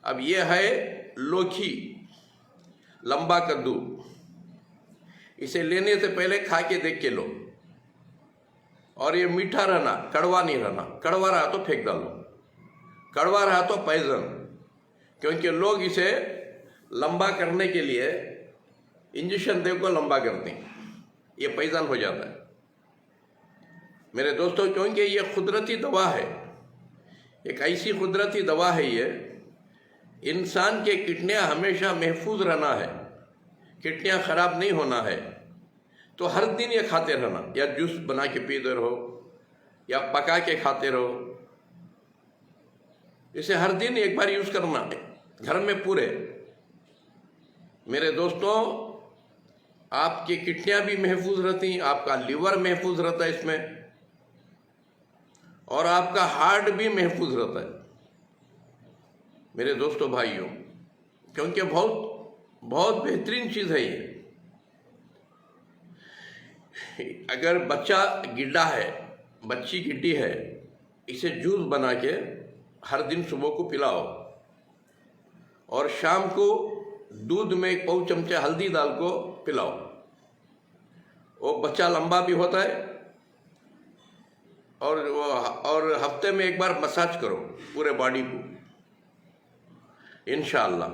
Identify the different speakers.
Speaker 1: अब ये है लौकी, लंबा कद्दू। इसे लेने से पहले खा के देख के लो। और ये मीठा रहना, कड़वा नहीं रहना। कड़वा रहा तो फेंक डालो, कड़वा रहा तो पॉइजन। क्योंकि लोग इसे लंबा करने के लिए इंजेक्शन दे को लंबा करते हैं, ये पॉइजन हो जाता है मेरे दोस्तों। क्योंकि ये कुदरती दवा है, एक ऐसी कुदरती दवा है ये। इंसान के किडनियाँ हमेशा महफूज रहना है, किडनियाँ ख़राब नहीं होना है, तो हर दिन ये खाते रहना। या जूस बना के पीते रहो या पका के खाते रहो। इसे हर दिन एक बार यूज़ करना है घर में पूरे। मेरे दोस्तों, आपकी किडनियाँ भी महफूज रहती, आपका लीवर महफूज रहता है इसमें, और आपका हार्ट भी महफूज रहता है मेरे दोस्तों भाइयों। क्योंकि बहुत बेहतरीन चीज़ है ये। अगर बच्चा गिड्डा है, बच्ची गिड्डी है, इसे जूस बना के हर दिन सुबह को पिलाओ, और शाम को दूध में 1 पाव चमचा हल्दी डाल को पिलाओ। वो बच्चा लंबा भी होता है। और हफ्ते में 1 बार मसाज करो पूरे बॉडी को, इंशाअल्लाह।